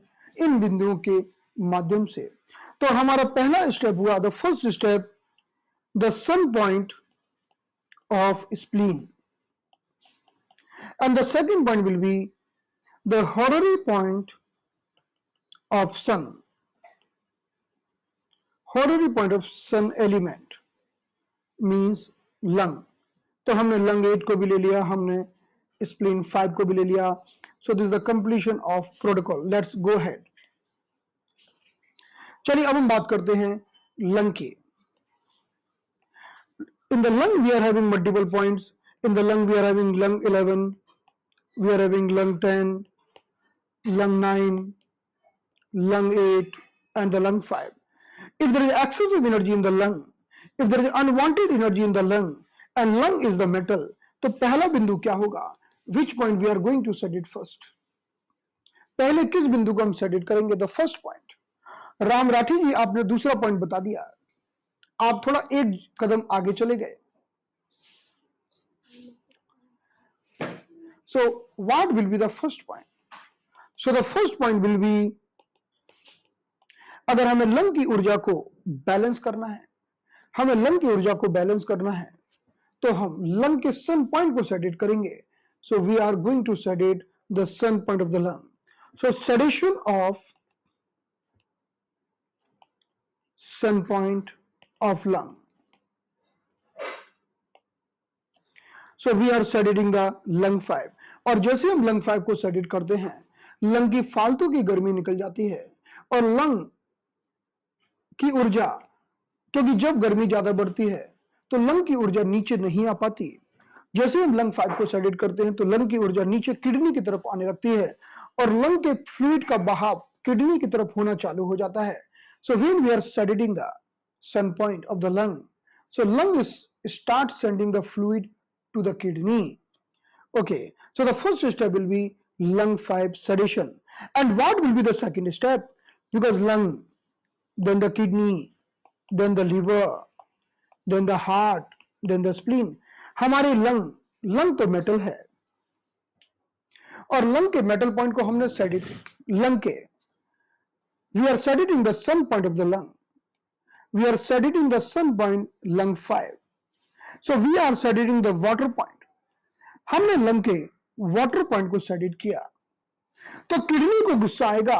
[SPEAKER 1] इन बिंदुओं के माध्यम से। तो हमारा पहला स्टेप हुआ the first step, the sun point of spleen, and the second point will be the horary point of sun, horary point of sun element means lung. तो हमने lung 8 को भी ले लिया, हमने spleen 5 को भी ले लिया. So this is the completion of protocol. Let's go ahead. चलिए अब हम बात करते हैं lung की. In the lung we are having multiple points. In the lung we are having lung 11, we are having lung 10, lung 9, lung 8 and the lung 5. If there is excessive energy in the lung, if there is unwanted energy in the lung and lung is the metal, तो पहला बिंदु क्या होगा? Which point we are going to set it first? पहले किस बिंदु को हम सेट इट करेंगे? The first point. Ram Rathi ji आपने दूसरा पॉइंट बता दिया, आप थोड़ा एक कदम आगे चले गए. So what will be the first point? So the first point will be, अगर हमें लंग की ऊर्जा को बैलेंस करना है, हमें लंग की ऊर्जा को बैलेंस करना है, तो हम लंग के सन पॉइंट को सेट इट करेंगे. So we are going to sedate the sun point of the lung. So sedation of sun point of lung. So we are sedating the lung 5. और जैसे हम लंग 5 को sedate करते हैं, lung की फालतू की गर्मी निकल जाती है और लंग की ऊर्जा, क्योंकि जब गर्मी ज्यादा बढ़ती है तो लंग की ऊर्जा नीचे नहीं आ पाती. जैसे हम लंग 5 को सेडेट करते हैं तो लंग की ऊर्जा नीचे किडनी की तरफ आने लगती है और लंग के फ्लूइड का बहाव किडनी की तरफ होना चालू हो जाता है. So when we are sedating the sun point of the lung, so lung start sending the fluid to the kidney. Okay, so the first step will be lung 5 sedation. And what will be the second step? Because lung, then the kidney, then the liver, then the heart, then the spleen. हमारे lung तो metal है और lung के metal point को हमने sedate, lung के, we are sedating the sun point of the lung. We are sedating the sun point lung 5. So we are sedating the water point. हमने lung के water point को sedate किया तो kidney को गुस्सा आएगा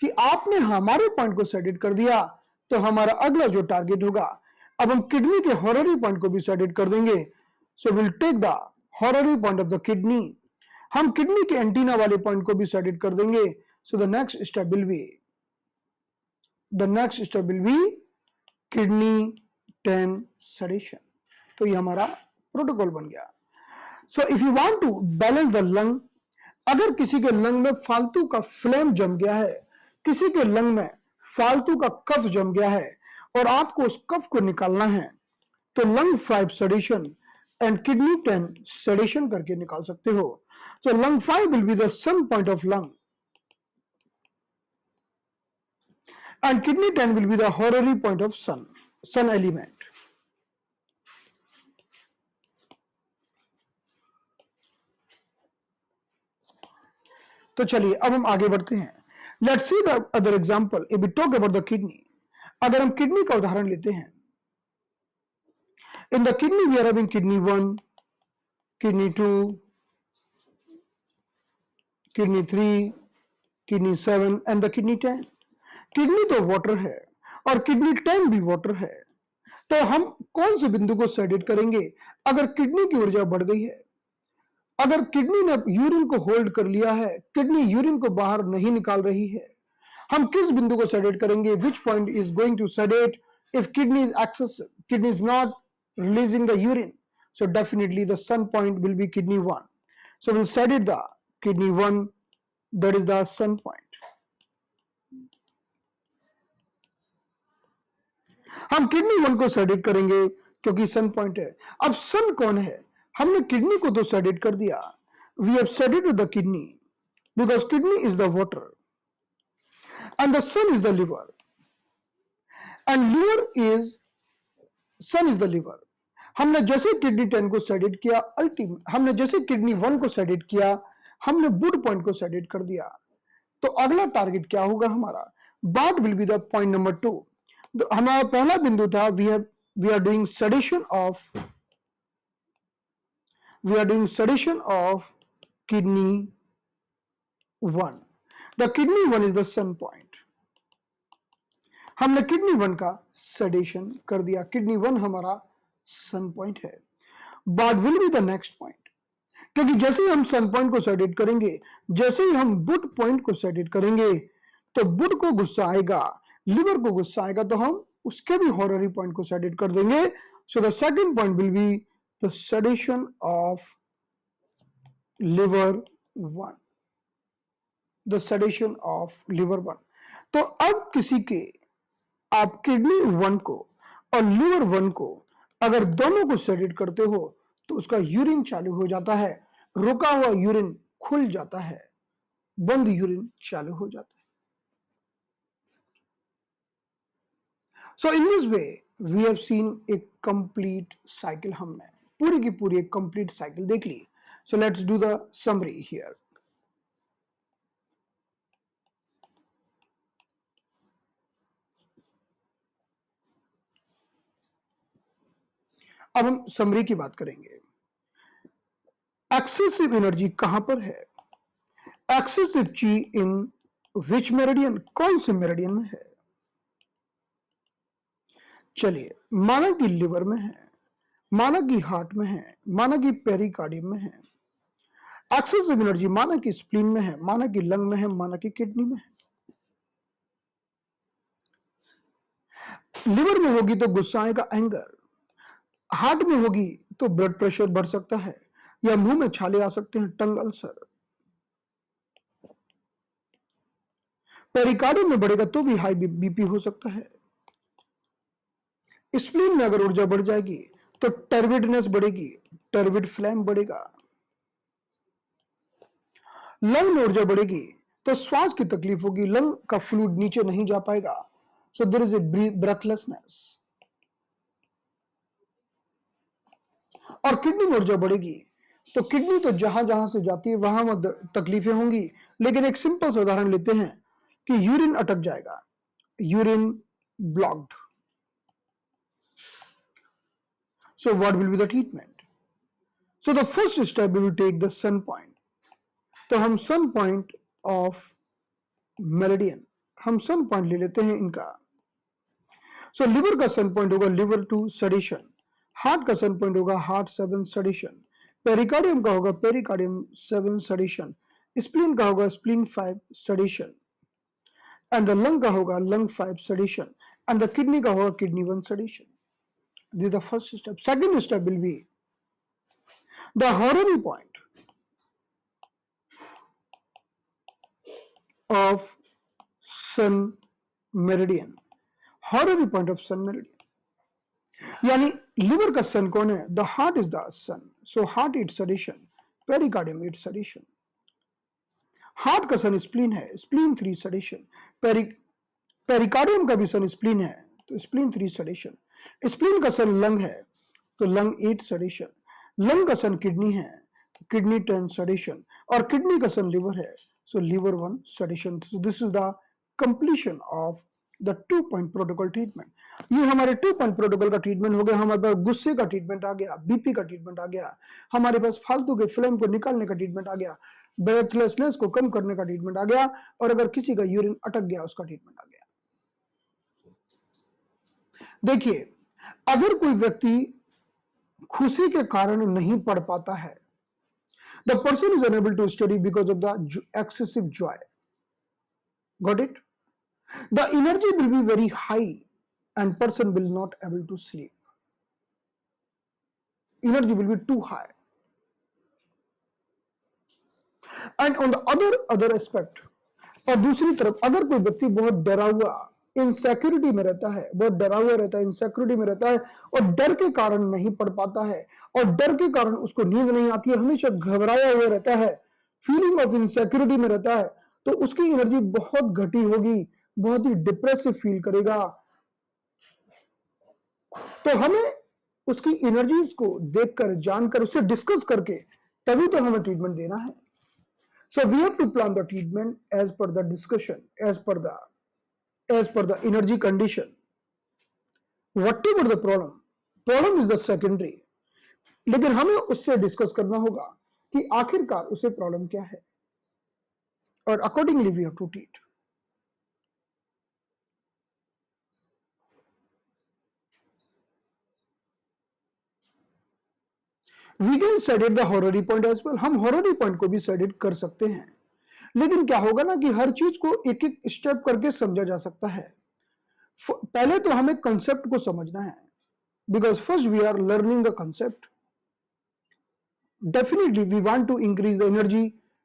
[SPEAKER 1] कि आपने हमारे पॉइंट को सेडेट कर दिया. तो हमारा अगला जो टारगेट होगा, अब हम किडनी के हॉररी पॉइंट को भी सेडेट कर देंगे. So will take the horary point of the kidney. हम किडनी के एंटीना वाले पॉइंट को भी सेडेट कर देंगे. So the next step will be kidney 10 sedation. तो ये हमारा प्रोटोकॉल बन गया. So if you want to balance the lung, अगर किसी के लंग में फालतू का फ्लेम जम गया है, किसी के लंग में फालतू का कफ जम गया है और आपको उस कफ को निकालना है, तो lung 5 sedation and kidney 10 sedation करके निकाल सकते हो. So lung 5 will be the sun point of lung and kidney 10 will be the horary point of sun element. तो चलिए अब हम आगे बढ़ते हैं. Let's see the other example if we talk about the kidney. अगर हम किडनी का उदाहरण लेते हैं, in the kidney we are having kidney 1, kidney 2, kidney 3, kidney 7 and the kidney 10। Kidney तो वाटर है और किडनी 10 भी वाटर है। तो हम कौन से बिंदु को सेडेट करेंगे अगर किडनी की ऊर्जा बढ़ गई है? अगर किडनी ने यूरिन को होल्ड कर लिया है, किडनी यूरिन को बाहर नहीं निकाल रही है, हम किस बिंदु को सेडेट करेंगे? Which point is going to sedate if kidney is excessive, kidney is not releasing the urine? So definitely the sun point will be kidney 1. So we'll sedate the kidney 1, that is the sun point. हम kidney 1 को sedate करेंगे क्योंकि सन point है। अब सन कौन है? हमने kidney को तो सेडेट कर दिया, we have sedated the kidney because kidney is the water and the sun is the liver and liver is sun is the liver. हमने जैसे किडनी 10 को सेडेट किया, हमने जैसे किडनी 1 को सेडेट किया, हमने वुड पॉइंट को सेडेट कर दिया। तो अगला टारगेट क्या होगा हमारा? What will be the point number 2। हमारा पहला बिंदु था we are doing sedation of kidney 1। The kidney 1 is the sun point. हमने किडनी 1 का सेडेशन कर दिया, किडनी 1 हमारा सन पॉइंट है। But will be the next point, क्योंकि जैसे ही हम सन पॉइंट को सेडेट करेंगे, जैसे ही हम बुड पॉइंट को सेडेट करेंगे, तो बुड को गुस्सा आएगा, लिवर को गुस्सा आएगा, तो हम उसके भी हॉररी पॉइंट को सेडेट कर देंगे। So the second point will be the sedation of liver 1, the sedation of liver 1। तो अब किसी के आप किडनी 1 को और लिवर 1 को अगर दोनों को सेडेट करते हो तो उसका यूरिन चालू हो जाता है, रुका हुआ यूरिन खुल जाता है, बंद यूरिन चालू हो जाता है। So in this way we have seen a complete cycle. हमने पूरी की पूरी एक कंप्लीट साइकिल देख ली। So let's do the summary here. अब हम समरी की बात करेंगे। एक्सेसिव एनर्जी कहां पर है? एक्सेसिव ची इन विच मेरिडियन, कौन से मेरिडियन में है? चलिए, माना कि लिवर में है, माना कि हार्ट में है, माना कि पेरिकार्डियम में है। एक्सेसिव एनर्जी माना कि स्प्लीन में है, माना कि लंग में है, माना कि किडनी में है। लिवर में होगी तो गुस्सा आएगा, एंगर। हार्ट में होगी तो ब्लड प्रेशर बढ़ सकता है या मुंह में छाले आ सकते हैं, टंग अल्सर। पेरिकार्डियम में बढ़ेगा तो भी हाई बीपी हो सकता है। स्प्लीन में अगर ऊर्जा बढ़ जाएगी तो टर्बिडनेस बढ़ेगी, टर्बिड फ्लैम बढ़ेगा। लंग में ऊर्जा बढ़ेगी तो श्वास की तकलीफ होगी, लंग का फ्लूइड नीचे नहीं जा पाएगा, so there is a breathlessness. और किडनी में ऊर्जा बढ़ेगी तो किडनी तो जहां जहां से जाती है वहां तकलीफें होंगी। लेकिन एक सिंपल सा उदाहरण लेते हैं कि यूरिन अटक जाएगा, urine blocked. So what will be the treatment? So the first step we will take the sun point. तो हम sun point of meridian, हम sun point ले लेते हैं इनका। So liver का sun point होगा liver 2 sedation, heart का sun point होगा heart 7 sedation, pericardium का होगा pericardium 7 sedation, spleen का होगा spleen 5 sedation, and the lung का होगा lung 5 sedation, and the kidney का होगा kidney 1 sedation. This is the first step. Second step will be the horary point of sun meridian. Horary point of sun meridian. यानी liver का सन कौन है? The heart is the sun. So heart eats sedation. Pericardium eats sedation. Heart का सन spleen है, spleen 3 sedation. Pericardium का भी सन spleen है तो स्प्लीन 3 sedation. स्प्लीन का सन लंग है तो लंग 8 sedation. लंग का सन किडनी है तो किडनी 10 sedation. और किडनी का सन लिवर है So liver 1 sedation. So this is the completion of the 2 point protocol treatment. ये हमारे 2 पॉइंट प्रोटोकॉल का ट्रीटमेंट हो गया। हमारे पास गुस्से का ट्रीटमेंट आ गया, बीपी का ट्रीटमेंट आ गया, हमारे पास फालतू के फ्लेम को निकालने का ट्रीटमेंट आ गया, ब्रेथलेसनेस को कम करने का ट्रीटमेंट आ गया, और अगर किसी का यूरिन अटक गया उसका ट्रीटमेंट आ गया। देखिए, अगर कोई व्यक्ति खुशी के कारण नहीं पढ़ पाता है, the person is unable to study because of the excessive joy. Got it? The energy will be very high and person will not able to sleep. Energy will be too high. And on the other aspect, और दूसरी तरफ अगर कोई व्यक्ति बहुत डरा हुआ, insecurity में रहता है, बहुत डरा हुआ रहता है, इनसिक्योरिटी में रहता है, और डर के कारण नहीं पढ़ पाता है, और डर के कारण उसको नींद नहीं आती है, हमेशा घबराया हुआ रहता है, फीलिंग ऑफ इनसिक्योरिटी में रहता है, तो उसकी एनर्जी बहुत घटी होगी, बहुत ही डिप्रेसिव फील करेगा। तो हमें उसकी एनर्जीज को देखकर, जानकर, उससे डिस्कस करके तभी तो हमें ट्रीटमेंट देना है। So we have to plan the treatment as per the discussion, as per the energy condition. Whatever the problem is the secondary, लेकिन हमें उससे डिस्कस करना होगा कि आखिरकार उसे प्रॉब्लम क्या है, और accordingly we have to treat. We can sedate the horary point as well. हम हॉररी पॉइंट को भी सेडेट कर सकते हैं, लेकिन क्या होगा ना कि हर चीज को एक एक स्टेप करके समझा जा सकता है। पहले तो हमें कंसेप्ट को समझना है, because first we are learning the concept. Definitely we want to increase the energy,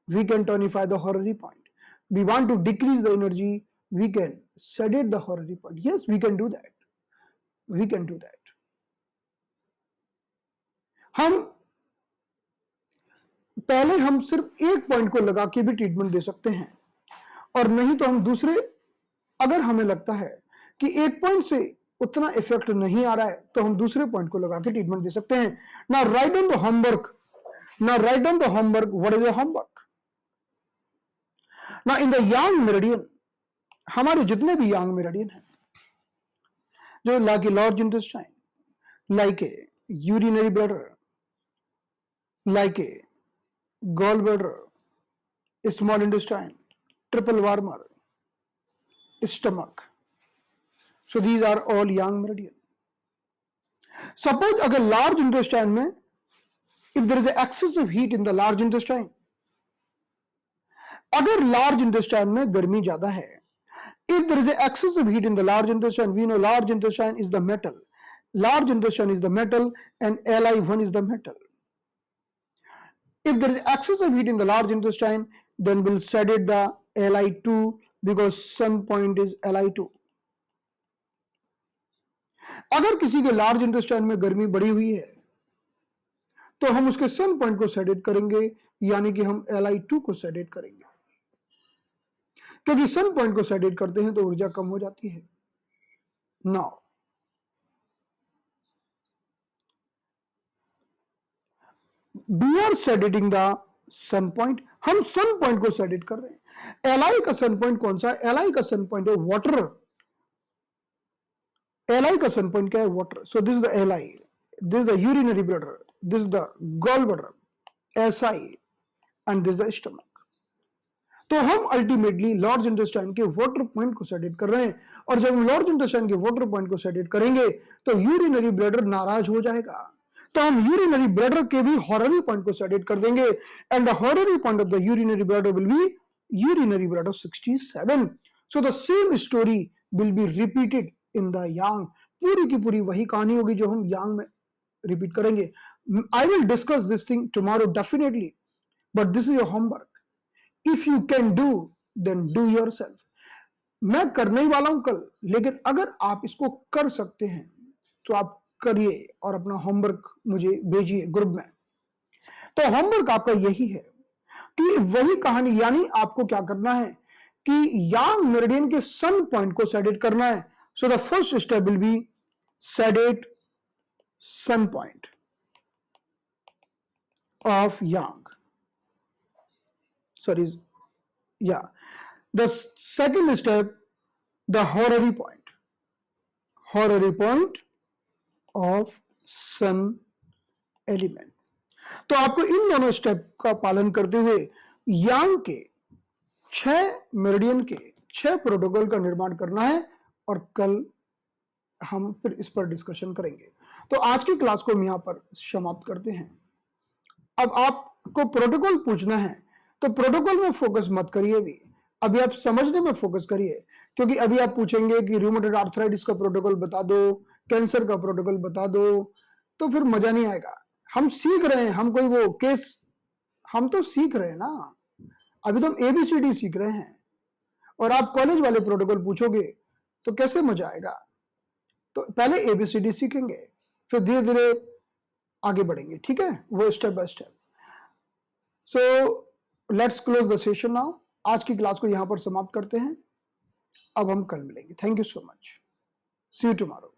[SPEAKER 1] we can tonify the horary point. We want to decrease the energy, we can sedate the horary point. Yes, we can do that, we can do that. पहले हम सिर्फ एक point को लगा के भी treatment दे सकते हैं, और नहीं तो हम दूसरे, अगर हमें लगता है कि एक पॉइंट से उतना इफेक्ट नहीं आ रहा है तो हम दूसरे पॉइंट को लगा के ट्रीटमेंट दे सकते हैं। ना right on the homework, what is the homework? ना इन द यांग मेरिडियन, हमारे जितने भी यांग मेरिडियन हैं, जो like a large intestine, like a urinary bladder, like a gall bladder, small intestine, triple warmer, stomach, so these are all young meridian. Suppose अगर large intestine में, if there is a excessive heat in the large intestine, अगर large intestine में गर्मी ज्यादा है, if there is a excessive heat in the large intestine, we know large intestine is the metal, large intestine is the metal and Li1 is the metal. If there is excessive heat in the large intestine, then we'll sedate the Li2 because sun point is Li2. अगर किसी के large intestine में गर्मी बढ़ी हुई है तो हम उसके सन पॉइंट को सेडेट करेंगे, यानी कि हम Li2 को सेडेट करेंगे, क्योंकि सन पॉइंट को सेडेट करते हैं तो ऊर्जा कम हो जाती है। Now we are sedating the sun point, हम सन पॉइंट को सेडेट कर रहे हैं। Li का सन पॉइंट कौन सा है? Li का सन पॉइंट है वाटर। Li का सन पॉइंट क्या है? Water. So this is the Li, this is the urinary bladder, this is the gall bladder, SI and this the stomach. तो हम अल्टीमेटली लार्ज इंटेस्टाइन के water point को sedate कर रहे हैं, और जब हम लार्ज इंटेस्टाइन के वाटर पॉइंट को सेडेट करेंगे तो यूरिनरी ब्लैडर नाराज हो जाएगा, तो हम यूरिनरी ब्लैडर के भी हॉररी पॉइंट को सेडेट कर देंगे, and the horary point of the urinary bladder will be urinary bladder 67। So the same story will be repeated in the yang. पूरी की पूरी वही कहानी होगी जो हम यांग में रिपीट करेंगे। I will discuss this thing tomorrow definitely, but this is your homework. If you can do then do yourself. मैं करने ही वाला हूं कल, लेकिन अगर आप इसको कर सकते हैं तो आप करिए और अपना होमवर्क मुझे भेजिए ग्रुप में। तो होमवर्क आपका यही है कि वही कहानी, यानी आपको क्या करना है कि यांग मेरिडियन के सन पॉइंट को सेडेट करना है। So the first step will be sedate sun point of yang, sorry, Yeah. The second step, the horary point of sun element. तो आपको इन दोनों स्टेप का पालन करते हुए यांग के 6 मेरिडियन के 6 प्रोटोकॉल का निर्माण करना है और कल हम फिर इस पर डिस्कशन करेंगे। तो आज की क्लास को हम यहां पर समाप्त करते हैं। अब आपको प्रोटोकॉल पूछना है तो प्रोटोकॉल में फोकस मत करिए, भी अभी आप समझने में फोकस करिए, क्योंकि अभी आप पूछेंगे कि रूमेटॉइड आर्थराइटिस का प्रोटोकॉल बता दो, कैंसर का प्रोटोकॉल बता दो, तो फिर मजा नहीं आएगा। हम सीख रहे हैं, हम कोई वो केस, हम तो सीख रहे हैं ना, अभी तो हम एबीसीडी सीख रहे हैं, और आप कॉलेज वाले प्रोटोकॉल पूछोगे तो कैसे मजा आएगा। तो पहले एबीसीडी सीखेंगे, फिर धीरे धीरे आगे बढ़ेंगे, ठीक है, वो step by step. So let's close the session now. आज की क्लास को यहां पर समाप्त करते हैं, अब हम कल मिलेंगे। Thank you so much, see you tomorrow.